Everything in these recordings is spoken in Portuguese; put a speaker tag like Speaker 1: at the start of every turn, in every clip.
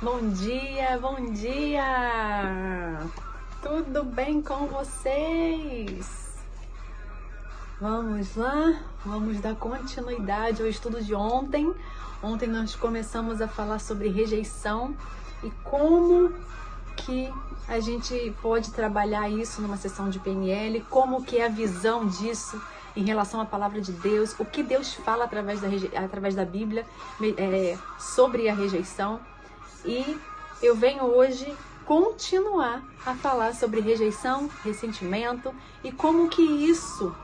Speaker 1: Bom dia, bom dia! Tudo bem com vocês? Vamos lá, vamos dar continuidade ao estudo de ontem. Ontem nós começamos a falar sobre rejeição e como que a gente pode trabalhar isso numa sessão de PNL, como que é a visão disso em relação à palavra de Deus, o que Deus fala através da Bíblia sobre a rejeição. E eu venho hoje continuar a falar sobre rejeição, ressentimento e como que isso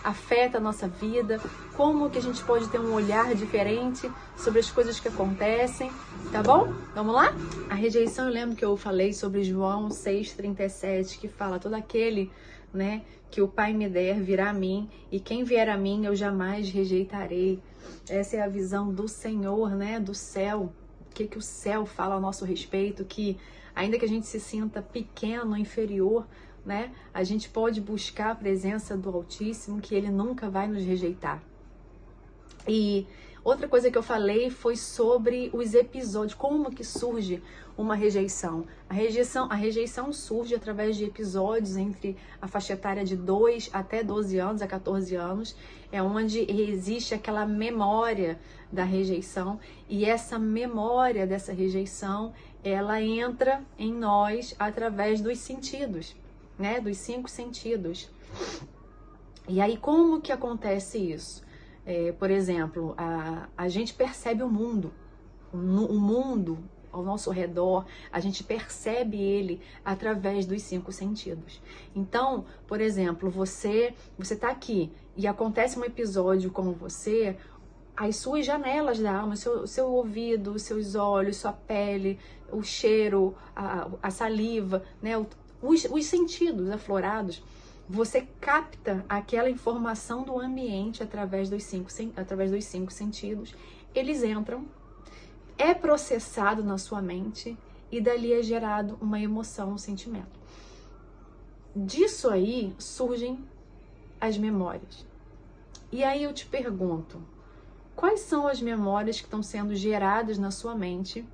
Speaker 1: afeta a nossa vida, como que a gente pode ter um olhar diferente sobre as coisas que acontecem, tá bom? Vamos lá? A rejeição, eu lembro que eu falei sobre João 6,37, que fala: todo aquele, né, que o Pai me der virá a mim, e quem vier a mim eu jamais rejeitarei. Essa é a visão do Senhor, né, do céu. O que o céu fala ao nosso respeito, que ainda que a gente se sinta pequeno, inferior, né, a gente pode buscar a presença do Altíssimo, que Ele nunca vai nos rejeitar. E outra coisa que eu falei foi sobre os episódios, como que surge uma rejeição. A rejeição surge através de episódios entre a faixa etária de 2 até 12 anos, a 14 anos, é onde existe aquela memória da rejeição, e essa memória dessa rejeição, ela entra em nós através dos sentidos, né, dos 5 sentidos. E aí como que acontece isso? Por exemplo, a gente percebe o mundo ao nosso redor, a gente percebe ele através dos 5 sentidos. Então, por exemplo, você tá aqui e acontece um episódio com você, as suas janelas da alma, seu ouvido, os seus olhos, sua pele, o cheiro, a saliva, né, os sentidos aflorados, você capta aquela informação do ambiente através dos 5 sentidos. Eles entram, é processado na sua mente e dali é gerado uma emoção, um sentimento. Disso aí surgem as memórias. E aí eu te pergunto, quais são as memórias que estão sendo geradas na sua mente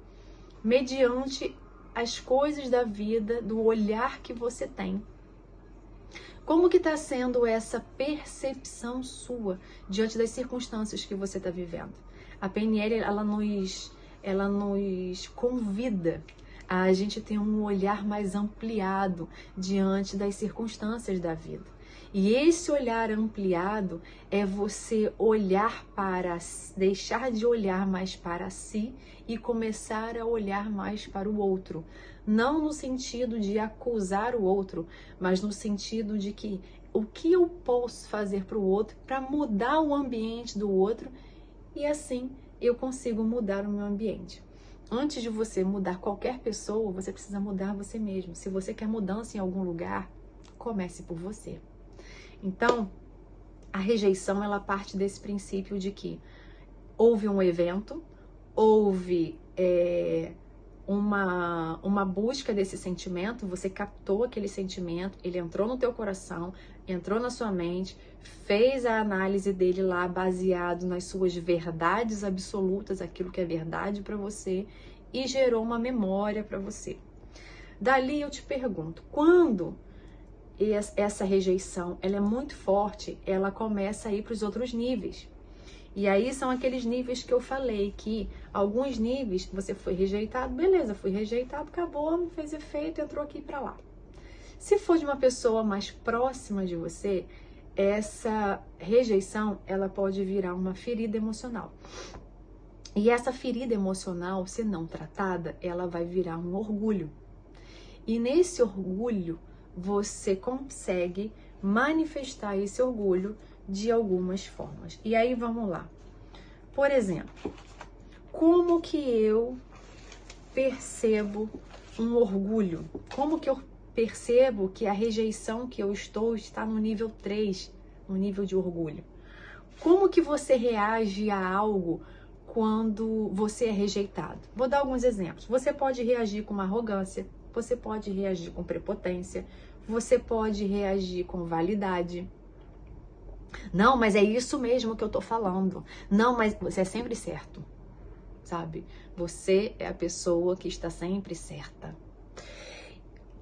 Speaker 1: mediante as coisas da vida, do olhar que você tem? Como que está sendo essa percepção sua diante das circunstâncias que você está vivendo? A PNL, ela nos convida a gente ter um olhar mais ampliado diante das circunstâncias da vida. E esse olhar ampliado é você olhar deixar de olhar mais para si e começar a olhar mais para o outro. Não no sentido de acusar o outro, mas no sentido de que o que eu posso fazer para o outro para mudar o ambiente do outro, e assim eu consigo mudar o meu ambiente. Antes de você mudar qualquer pessoa, você precisa mudar você mesmo. Se você quer mudança em algum lugar, comece por você. Então, a rejeição, ela parte desse princípio de que houve um evento, houve uma busca desse sentimento, você captou aquele sentimento, ele entrou no teu coração, entrou na sua mente, fez a análise dele lá baseado nas suas verdades absolutas, aquilo que é verdade para você, e gerou uma memória para você. Dali eu te pergunto, quando essa rejeição ela é muito forte, ela começa a ir para os outros níveis. E aí são aqueles níveis que eu falei, que alguns níveis você foi rejeitado, beleza, fui rejeitado, acabou, não fez efeito, entrou aqui para lá. Se for de uma pessoa mais próxima de você, essa rejeição, ela pode virar uma ferida emocional. E essa ferida emocional, se não tratada, ela vai virar um orgulho. E nesse orgulho, você consegue manifestar esse orgulho de algumas formas. E aí vamos lá. Por exemplo, como que eu percebo um orgulho? Como que eu percebo que a rejeição que eu está no nível 3, no nível de orgulho? Como que você reage a algo quando você é rejeitado? Vou dar alguns exemplos. Você pode reagir com uma arrogância, você pode reagir com prepotência, você pode reagir com validade. Não, mas é isso mesmo que eu tô falando. Não, mas você é sempre certo. sabe? Você é a pessoa que está sempre certa.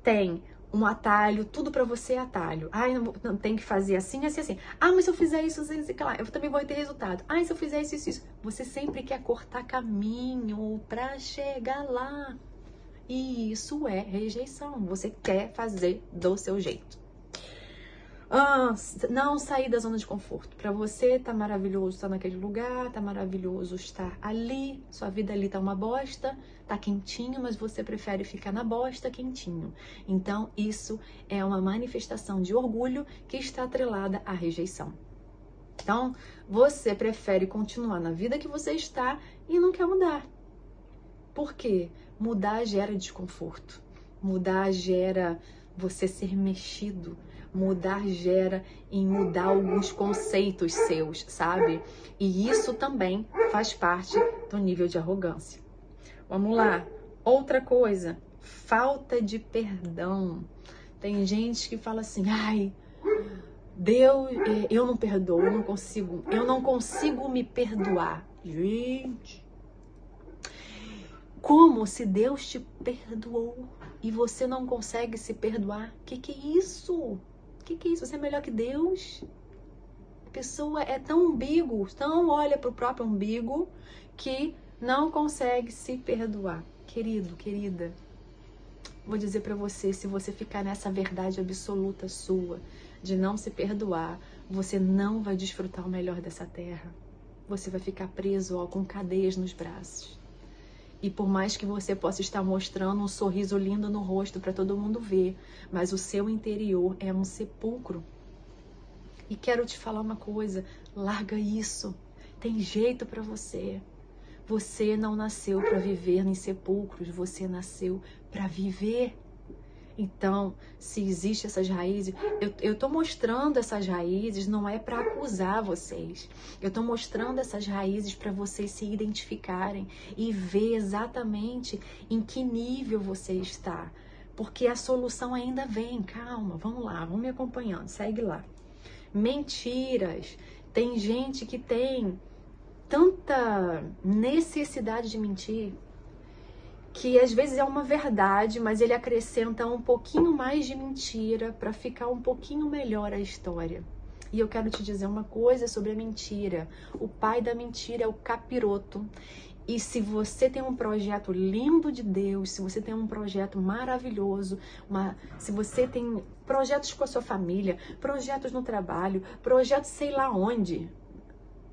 Speaker 1: Tem um atalho, tudo pra você é atalho. Ai, não tem que fazer assim, assim, assim. Ah, mas se eu fizer isso, assim, assim, lá, eu também vou ter resultado. Ai, se eu fizer isso, isso, isso. Você sempre quer cortar caminho pra chegar lá. E isso é rejeição. Você quer fazer do seu jeito. Não sair da zona de conforto. Pra você tá maravilhoso estar naquele lugar, tá maravilhoso estar ali, sua vida ali tá uma bosta, tá quentinho, mas você prefere ficar na bosta quentinho. Então, isso é uma manifestação de orgulho que está atrelada à rejeição. Então, você prefere continuar na vida que você está e não quer mudar. Por quê? Mudar gera desconforto. Mudar gera você ser mexido. Mudar gera em mudar alguns conceitos seus, sabe? E isso também faz parte do nível de arrogância. Vamos lá. Outra coisa, falta de perdão. Tem gente que fala assim, ai, Deus, eu não perdoo, eu não consigo me perdoar. Gente, como se Deus te perdoou e você não consegue se perdoar? Que é isso? Que é isso? Você é melhor que Deus? A pessoa é tão umbigo, tão olha para o próprio umbigo que não consegue se perdoar. Querido, querida, vou dizer para você, se você ficar nessa verdade absoluta sua de não se perdoar, você não vai desfrutar o melhor dessa terra. Você vai ficar preso, ó, com cadeias nos braços. E por mais que você possa estar mostrando um sorriso lindo no rosto para todo mundo ver, mas o seu interior é um sepulcro. E quero te falar uma coisa, larga isso. Tem jeito para você. Você não nasceu para viver em sepulcros, você nasceu para viver. Então, se existe essas raízes, eu tô mostrando essas raízes, não é para acusar vocês. Eu tô mostrando essas raízes para vocês se identificarem e ver exatamente em que nível você está. Porque a solução ainda vem, calma, vamos lá, vamos me acompanhando, segue lá. Mentiras. Tem gente que tem tanta necessidade de mentir, que às vezes é uma verdade, mas ele acrescenta um pouquinho mais de mentira para ficar um pouquinho melhor a história. E eu quero te dizer uma coisa sobre a mentira. O pai da mentira é o capiroto. E se você tem um projeto lindo de Deus, se você tem um projeto maravilhoso, se você tem projetos com a sua família, projetos no trabalho, projetos sei lá onde,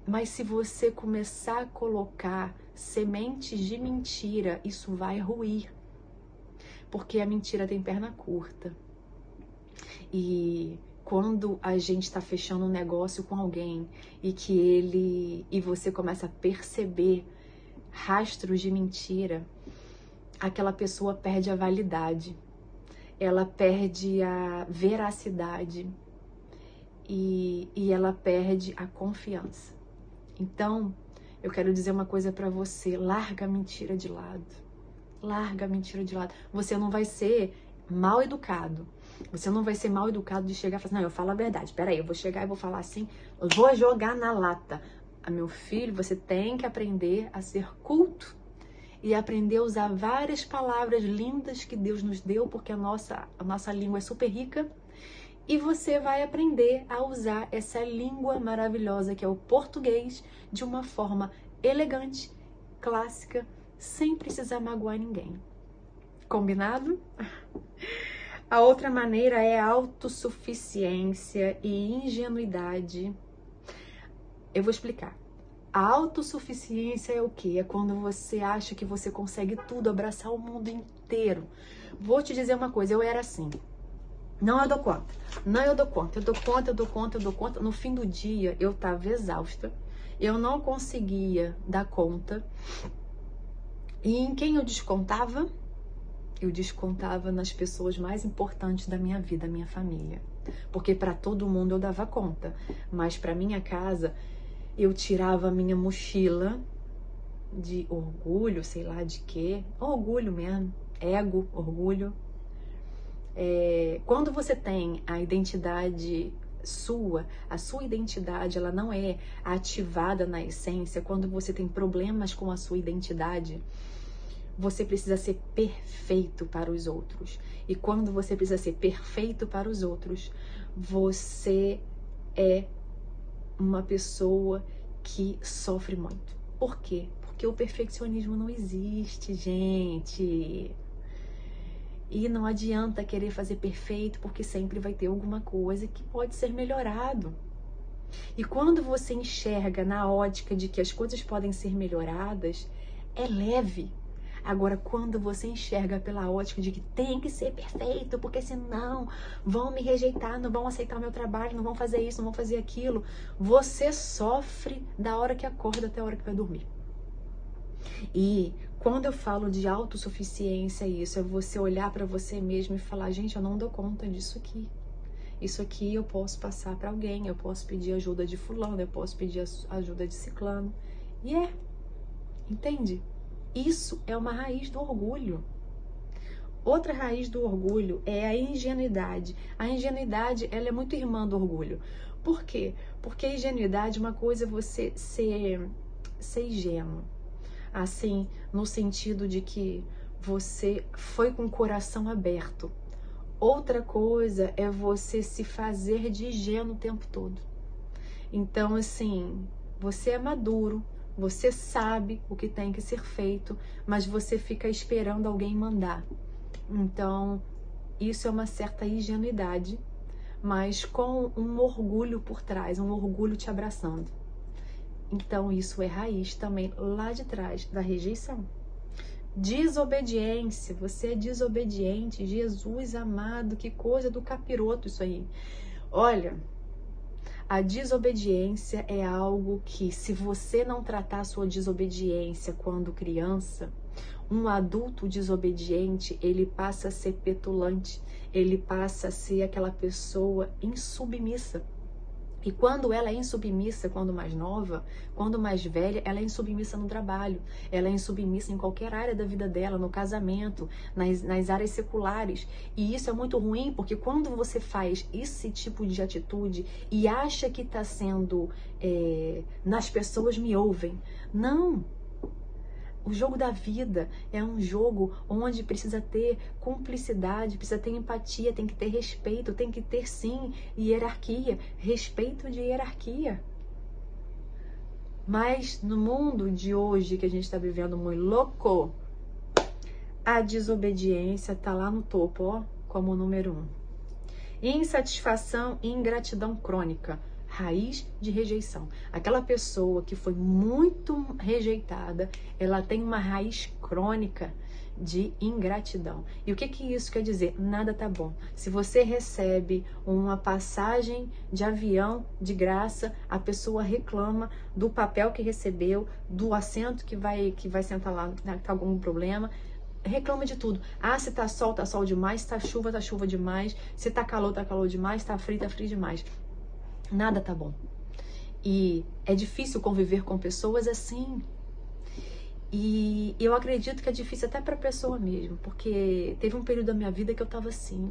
Speaker 1: mas se você começar a colocar sementes de mentira, isso vai ruir. Porque a mentira tem perna curta. E quando a gente está fechando um negócio com alguém e você começa a perceber rastros de mentira, aquela pessoa perde a validade. Ela perde a veracidade e ela perde a confiança. Então, eu quero dizer uma coisa pra você, larga a mentira de lado. Larga a mentira de lado. Você não vai ser mal educado. Você não vai ser mal educado de chegar e falar assim, não, eu falo a verdade. Peraí, eu vou chegar e vou falar assim, eu vou jogar na lata. Meu filho, você tem que aprender a ser culto e aprender a usar várias palavras lindas que Deus nos deu, porque a nossa língua é super rica. E você vai aprender a usar essa língua maravilhosa que é o português de uma forma elegante, clássica, sem precisar magoar ninguém. Combinado? A outra maneira é autossuficiência e ingenuidade. Eu vou explicar. A autossuficiência é o quê? É quando você acha que você consegue tudo, abraçar o mundo inteiro. Vou te dizer uma coisa, eu era assim. Não, eu dou conta. Não, eu dou conta. Eu dou conta, eu dou conta, eu dou conta. No fim do dia, eu estava exausta. Eu não conseguia dar conta. E em quem eu descontava? Eu descontava nas pessoas mais importantes da minha vida, a minha família. Porque para todo mundo eu dava conta. Mas para minha casa, eu tirava a minha mochila de orgulho, sei lá de quê. Orgulho mesmo. Ego, orgulho. Quando você tem a identidade a sua identidade, ela não é ativada na essência. Quando você tem problemas com a sua identidade, você precisa ser perfeito para os outros. E quando você precisa ser perfeito para os outros, você é uma pessoa que sofre muito. Por quê? Porque o perfeccionismo não existe, gente. E não adianta querer fazer perfeito, porque sempre vai ter alguma coisa que pode ser melhorado. E quando você enxerga na ótica de que as coisas podem ser melhoradas, é leve. Agora, quando você enxerga pela ótica de que tem que ser perfeito, porque senão vão me rejeitar, não vão aceitar o meu trabalho, não vão fazer isso, não vão fazer aquilo, você sofre da hora que acorda até a hora que vai dormir. E quando eu falo de autossuficiência, isso é você olhar para você mesmo e falar, gente, eu não dou conta disso aqui. Isso aqui eu posso passar para alguém, eu posso pedir ajuda de fulano, eu posso pedir ajuda de ciclano. E entende? Isso é uma raiz do orgulho. Outra raiz do orgulho é a ingenuidade. A ingenuidade, ela é muito irmã do orgulho. Por quê? Porque a ingenuidade, uma coisa é você ser ingênuo. Assim, no sentido de que você foi com o coração aberto. Outra coisa é você se fazer de ingênuo o tempo todo. Então, assim, você é maduro, você sabe o que tem que ser feito, mas você fica esperando alguém mandar. Então, isso é uma certa ingenuidade, mas com um orgulho por trás, um orgulho te abraçando. Então, isso é raiz também lá de trás da rejeição. Desobediência, você é desobediente, Jesus amado, que coisa do capiroto isso aí. Olha, a desobediência é algo que, se você não tratar a sua desobediência quando criança, um adulto desobediente, ele passa a ser petulante, ele passa a ser aquela pessoa insubmissa. E quando ela é insubmissa, quando mais nova, quando mais velha, ela é insubmissa no trabalho, ela é insubmissa em qualquer área da vida dela, no casamento, nas áreas seculares. E isso é muito ruim, porque quando você faz esse tipo de atitude e acha que está sendo, nas pessoas me ouvem, não. O jogo da vida é um jogo onde precisa ter cumplicidade, precisa ter empatia, tem que ter respeito, tem que ter, sim, hierarquia, respeito de hierarquia. Mas no mundo de hoje, que a gente está vivendo muito louco, a desobediência está lá no topo, ó, como o número 1. Insatisfação e ingratidão crônica. Raiz de rejeição. Aquela pessoa que foi muito rejeitada, ela tem uma raiz crônica de ingratidão. E o que isso quer dizer? Nada tá bom. Se você recebe uma passagem de avião de graça, a pessoa reclama do papel que recebeu, do assento que vai sentar lá, tá algum problema. Reclama de tudo. Ah, se tá sol demais, se tá chuva demais, se tá calor demais, tá frio demais. Nada tá bom. E é difícil conviver com pessoas assim. E eu acredito que é difícil até pra pessoa mesmo, porque teve um período da minha vida que eu tava assim.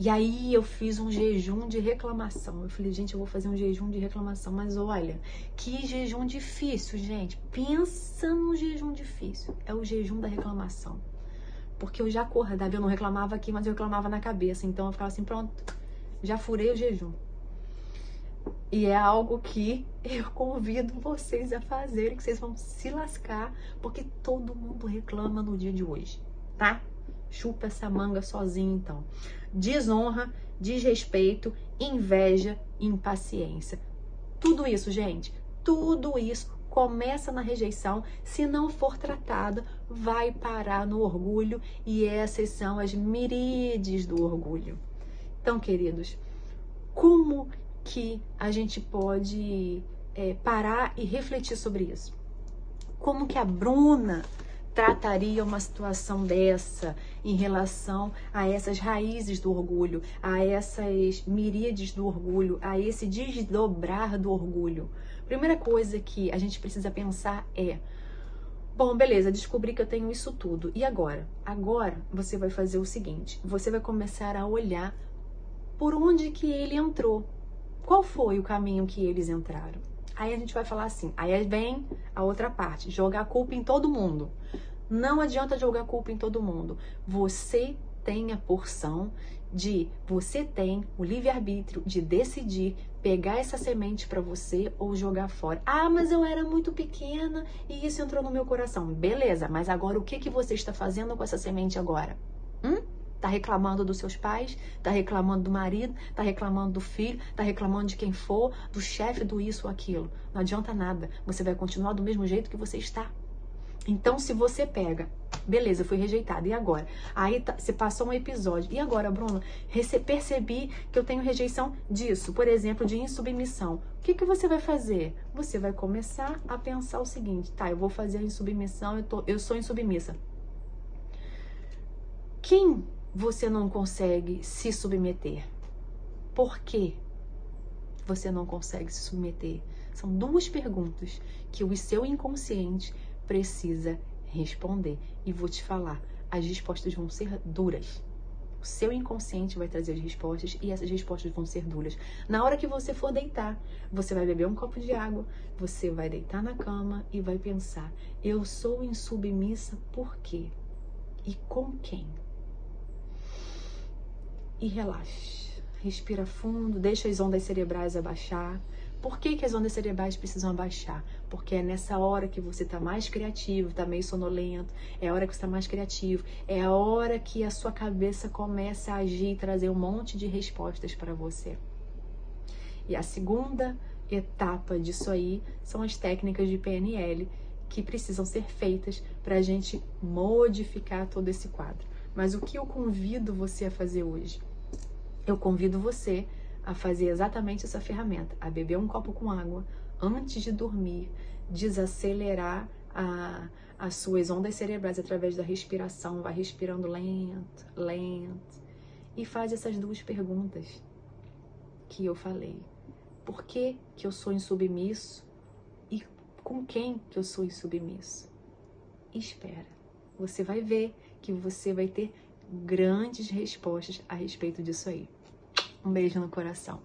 Speaker 1: E aí eu fiz um jejum de reclamação. Eu falei, gente, eu vou fazer um jejum de reclamação. Mas olha, que jejum difícil, gente. Pensa num jejum difícil. É o jejum da reclamação. Porque eu já acordava, eu não reclamava aqui, mas eu reclamava na cabeça. Então eu ficava assim, pronto, já furei o jejum. E é algo que eu convido vocês a fazerem, que vocês vão se lascar, porque todo mundo reclama no dia de hoje, tá? Chupa essa manga sozinho, então. Desonra, desrespeito, inveja, impaciência. Tudo isso, gente, tudo isso começa na rejeição. Se não for tratada, vai parar no orgulho, e essas são as miríades do orgulho. Então, queridos, como que a gente pode parar e refletir sobre isso? Como que a Bruna trataria uma situação dessa em relação a essas raízes do orgulho, a essas miríades do orgulho, a esse desdobrar do orgulho? Primeira coisa que a gente precisa pensar é: bom, beleza, descobri que eu tenho isso tudo. E agora? Agora você vai fazer o seguinte: você vai começar a olhar por onde que ele entrou. Qual foi o caminho que eles entraram? Aí a gente vai falar assim, aí vem a outra parte, jogar a culpa em todo mundo. Não adianta jogar a culpa em todo mundo. Você tem a porção você tem o livre-arbítrio de decidir pegar essa semente para você ou jogar fora. Ah, mas eu era muito pequena e isso entrou no meu coração. Beleza, mas agora o que você está fazendo com essa semente agora? Tá reclamando dos seus pais, tá reclamando do marido, tá reclamando do filho, tá reclamando de quem for, do chefe, do isso ou aquilo. Não adianta nada. Você vai continuar do mesmo jeito que você está. Então, se você pega, beleza, eu fui rejeitada, e agora? Aí você passou um episódio. E agora, Bruna? Percebi que eu tenho rejeição disso, por exemplo, de insubmissão. O que você vai fazer? Você vai começar a pensar o seguinte, tá, eu vou fazer a insubmissão, eu sou insubmissa. Quem você não consegue se submeter? Por que você não consegue se submeter? São duas perguntas que o seu inconsciente precisa responder. E vou te falar, as respostas vão ser duras. O seu inconsciente vai trazer as respostas e essas respostas vão ser duras. Na hora que você for deitar, você vai beber um copo de água, você vai deitar na cama e vai pensar, eu sou insubmissa por quê? E com quem? E relaxe. Respira fundo, deixa as ondas cerebrais abaixar. Por que as ondas cerebrais precisam abaixar? Porque é nessa hora que você está mais criativo, está meio sonolento, é a hora que você está mais criativo, é a hora que a sua cabeça começa a agir e trazer um monte de respostas para você. E a segunda etapa disso aí são as técnicas de PNL que precisam ser feitas para a gente modificar todo esse quadro. Mas o que eu convido você a fazer hoje? Eu convido você a fazer exatamente essa ferramenta, a beber um copo com água antes de dormir, desacelerar as suas ondas cerebrais através da respiração, vai respirando lento, lento, e faz essas duas perguntas que eu falei. Por que eu sou insubmisso e com quem que eu sou insubmisso? Espera, você vai ver que você vai ter grandes respostas a respeito disso aí. Um beijo no coração.